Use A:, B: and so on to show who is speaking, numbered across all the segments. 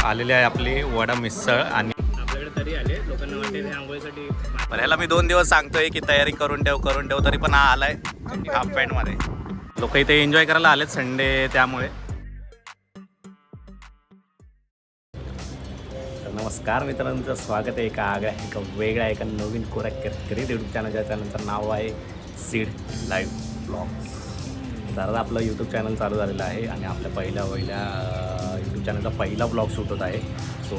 A: आलेली आहे आपली वडा मिसळ आणि
B: आपल्याकडे तरी आले लोकांना वाटेल आंघोळीसाठी.
A: पण ह्याला मी 2 दिवस सांगतोय की तयारी करून ठेव तरी पण हा आलाय हाफ पॅन्टमध्ये. लोक इथे एन्जॉय करायला आलेत संडे त्यामुळे. तर नमस्कार मित्रांचं स्वागत आहे एका वेगळ्या एका नवीन कोऱ्या करकरीत यूट्यूब चॅनल. ज्या चॅनलचं नाव आहे सीड लाईव्ह ब्लॉग्स. तर आपलं यूट्यूब चॅनल चालू झालेलं आहे आणि आपल्या पहिल्या यूट्यूब चॅनलचा पहिला ब्लॉग शूट होत आहे. सो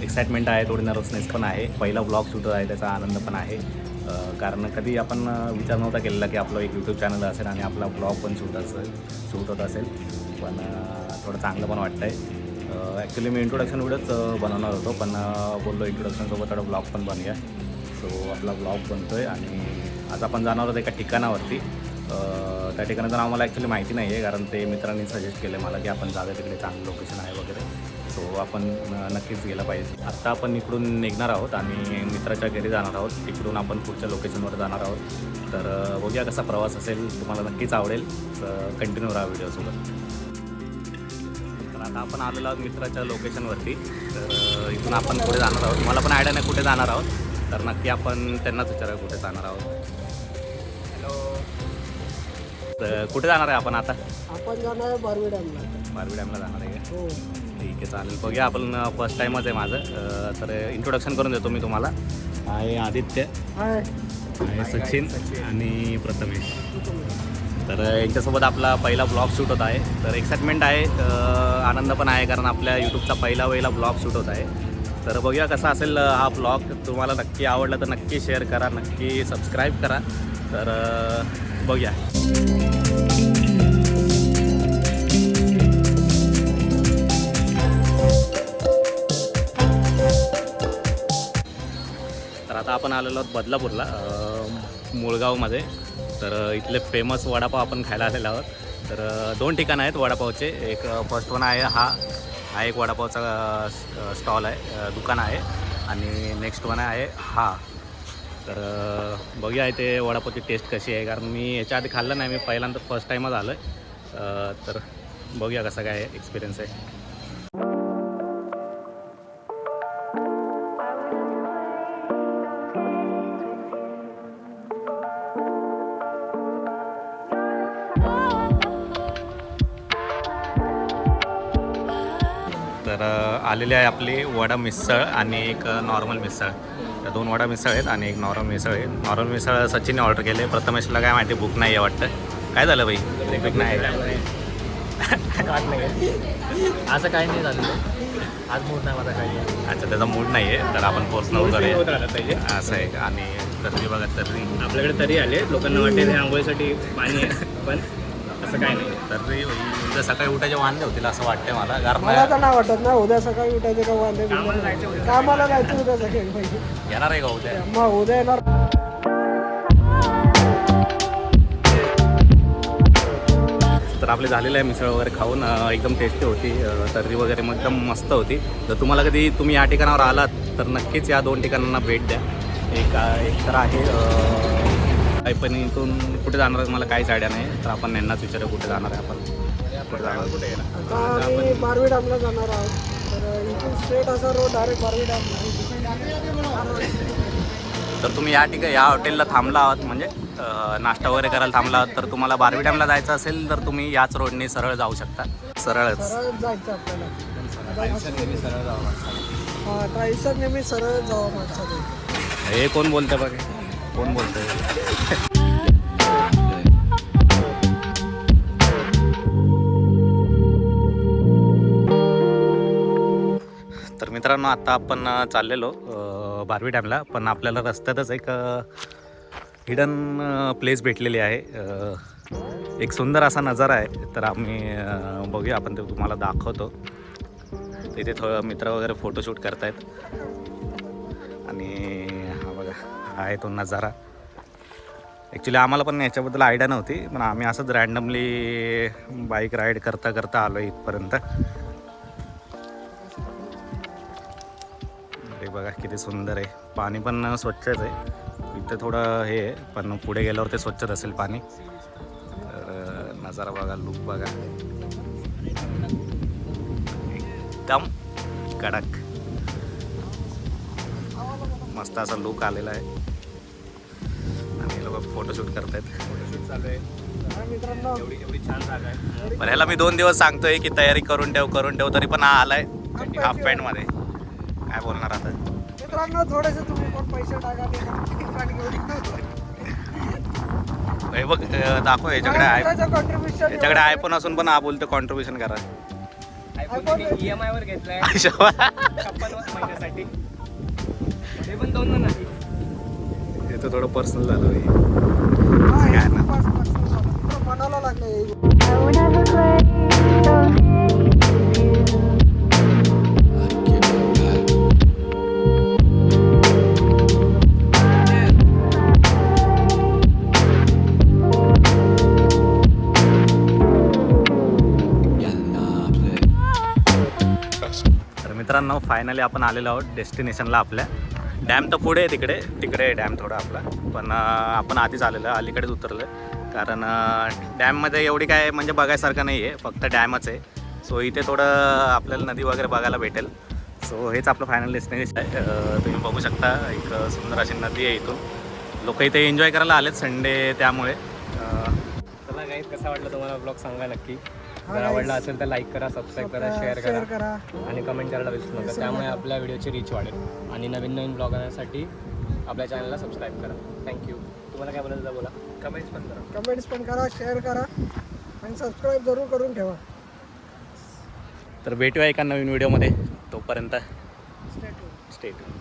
A: एक्साइटमेंट आहे, थोडी नर्वसनेस पण आहे. पहिला ब्लॉग शूट होत आहे त्याचा आनंद पण आहे. कारण कधी आपण विचार नव्हता केलेला की आपलं एक यूट्यूब चॅनल असेल आणि आपला ब्लॉग पण शूट होत असेल. पण थोडं चांगलं पण वाटतं आहे. ॲक्च्युली मी इंट्रोडक्शन व्हिडिओच बनवणार होतो, पण बोललो इंट्रोडक्शनसोबत थोडं ब्लॉग पण बनूया. सो आपला ब्लॉग बनतो आहे आणि आज आपण जाणार आहोत एका ठिकाणावरती. त्या ठिकाणाचं नाव मला ॲक्च्युली माहिती नाही आहे, कारण ते मित्रांनी सजेस्ट केलं मला की आपण जागा तिकडे चांगलं लोकेशन आहे वगैरे. सो आपण नक्कीच गेलं पाहिजे. आत्ता आपण इकडून निघणार आहोत आणि मित्राच्या घरी जाणार आहोत. तिकडून आपण पुढच्या लोकेशनवर जाणार आहोत. तर बघूया कसा प्रवास असेल, तुम्हाला नक्कीच आवडेल. तर कंटिन्यू राहा व्हिडिओसोबत. तर आता आपण आलेलो आहोत मित्राच्या लोकेशनवरती. तर इथून आपण पुढे जाणार आहोत. मला पण आयडिया नाही कुठे जाणार आहोत, तर नक्की आपण त्यांनाच विचारूया कुठे जाणार आहोत. तर कुठे जाणार आहे आपण आता?
C: आपण जाणार आहे बारवी डॅमला.
A: बारवी डॅमला जाणार आहे का?
C: हो.
A: ठीक आहे, चालेल. बघूया. आपण फर्स्ट टाईमच आहे माझं. तर इंट्रोडक्शन करून देतो मी तुम्हाला. आहे आदित्य,
C: हाय.
A: आहे सचिन आणि प्रथमेश. तर यांच्यासोबत आपला पहिला ब्लॉग शूट होत आहे. तर एक्साइटमेंट आहे, आनंद पण आहे, कारण आपल्या यूट्यूबचा पहिला ब्लॉग शूट होत आहे. तर बघूया कसा असेल हा ब्लॉग. तुम्हाला नक्की आवडला तर नक्की शेअर करा, नक्की सबस्क्राईब करा. तर बघूया. तर आता आपण आलेलो आहोत बदलापूरला, मुळगावमध्ये. तर इथले फेमस वडापाव आपण खायला आलेलो आहोत. तर 2 ठिकाणं आहेत वडापावचे. एक फर्स्ट वन आहे हा एक वडापावचा स्टॉल आहे, दुकान आहे. आणि नेक्स्ट वन आहे हा. तर बघूया इथे वडापावची टेस्ट कशी आहे, कारण मी याच्या आधी खाल्लं नाही. मी पहिल्यांदा फर्स्ट टाईमच आलो आहे. तर बघूया कसा काय एक्सपिरियन्स आहे. तर आलेली आहे आपली वडा मिसळ आणि एक नॉर्मल मिसळ. तर 2 वडा मिसळ आहेत आणि एक नॉर्मल मिसळ आहे. नॉर्मल मिसळ सचिनने ऑर्डर केले. प्रथमेशला काय माहिती भूक नाही आहे वाटतं. काय झालं बाई? भूक नाही आहे.
B: असं काही नाही झालं, आज मूड नाही माझा काही.
A: अच्छा, त्याचा मूड नाही आहे. तर आपण पोचणार करूया असं आहे. आणि तर्री बघा, तर्री
B: आपल्याकडे तरी आले लोकांना वाटेल आंघोळीसाठी पाणी आहे, पण असं काही नाही.
A: तर्री उद्या सकाळी उठायचे वांदे होतील असं वाटतंय मला. कारण
C: मला तर नाही वाटत ना उद्या सकाळी उठायचे का वांदे.
B: कामाला जायचं उद्या.
C: कामाला जायचं उद्या सकाळी पाहिजे.
A: येणार आहे का उद्या?
C: मग उद्या येणार.
A: तर आपले झालेलं आहे मिसळ वगैरे खाऊन. एकदम टेस्टी होती. तर्री वगैरे मग एकदम मस्त होती. तर तुम्हाला कधी तुम्ही या ठिकाणावर आलात तर नक्कीच या 2 ठिकाणांना भेट द्या. एक तर आहे काही, पण इथून कुठे जाणार आहे मला काहीच आयडिया नाही. तर आपण यांनाच विचारू कुठे जाणार आहे आपण. कुठे जाणार, कुठे येणार.
C: आता आम्ही बारवी डॅमला जाणार आहोत. तर इथून स्ट्रेट असा रोड डायरेक्ट बारवी डॅम.
A: तर तुम्ही या हॉटेलला थांबला आहात, म्हणजे नाश्ता वगैरे करायला थांबला आहात, तर तुम्हाला बारवी डॅमला जायचं असेल तर तुम्ही याच रोडने सरळ जाऊ शकता. सरळच
C: जायचं आपल्याला. हां, ट्रायसर नेहमी सरळ जावं माणसाने.
A: हे कोण बोलतं बघा, कोण बोलतंय? तर मित्रांनो, आता आपण चाललेलो बारवी डॅमला, पण आपल्याला रस्त्यातच एक हिडन प्लेस भेटलेली आहे. एक सुंदर असा नजारा आहे. तर आम्ही बघूया, आपण ते तुम्हाला दाखवतो. इथे थोडं मित्र वगैरे फोटोशूट करतायत. आणि हा बघा, हा आहे तो नजारा. ॲक्च्युली आम्हाला पण याच्याबद्दल आयडिया नव्हती, पण आम्ही असंच रँडमली बाईक राईड करता करता आलो इथपर्यंत. अरे बघा किती सुंदर आहे. पाणी पण स्वच्छच आहे. इथं थोडं हे आहे, पण पुढे गेल्यावर ते स्वच्छच असेल पाणी. तर नजारा बघा, लुक बघा, एकदम कडक मस्त असा लुक आलेला आहे आणि हे लोक फोटोशूट करतायत.
B: फोटोशूट चालू आहे.
C: हा मित्रांनो,
B: एवढी छान जागा आहे.
A: पण ह्याला मी 2 दिवस सांगतोय की तयारी करून ठेव तरी पण हा आलाय हाफ पॅन्ट मध्ये. काय बोलणार आता.
C: मित्रांनो थोडेसे तुम्ही पण पैसे टाका ते पण घेऊन
A: हे बघ दाखव याच्याकडे
C: कॉन्ट्रीब्युशन
A: याच्याकडे आयफोन असून पण हा बोलतो कॉन्ट्रीब्युशन करा.
B: आयफोन EMI वर घेतलाय 56 महिन्यासाठी. ते पण 2 नाही.
A: हे तर थोडं पर्सनल झालं हे.
C: मनाला लागलं
D: I would never play those games with you.
A: तर मित्रांनो फायनली आपण आलेलो आहोत डेस्टिनेशनला आपल्या. डॅम तर पुढे आहे तिकडे आहे डॅम थोडा आपला. पण आपण आधीच आलेलो आहे, अलीकडेच उतरलो आहे. कारण डॅममध्ये एवढी काय म्हणजे बघायसारखं नाही आहे, फक्त डॅमच आहे. सो इथे थोडं आपल्याला नदी वगैरे बघायला भेटेल. सो हेच आपलं फायनल डेस्टिनेशन आहे. तुम्ही बघू शकता एक सुंदर अशी नदी आहे. इथून लोक इथे एन्जॉय करायला आलेत संडे त्यामुळे.
B: चला गाईज, कसा वाटलं तुम्हाला ब्लॉग सांगा नक्की. जर आवडला असेल तर लाईक करा, सबस्क्राईब करा, शेअर करा आणि कमेंट करायला विसरू नका. त्यामुळे आपल्या व्हिडिओची रीच वाढेल आणि नवीन ब्लॉग आणण्यासाठी आपल्या चॅनलला सबस्क्राईब करा. थँक्यू. तुम्हाला काय बोलायचं बोला. कमेंट्स पण करा,
C: शेअर करा आणि सबस्क्राईब जरूर करून ठेवा.
A: तर भेटूया एका नवीन व्हिडिओमध्ये. तोपर्यंत
C: स्टे ट्यून.
A: Stay tune.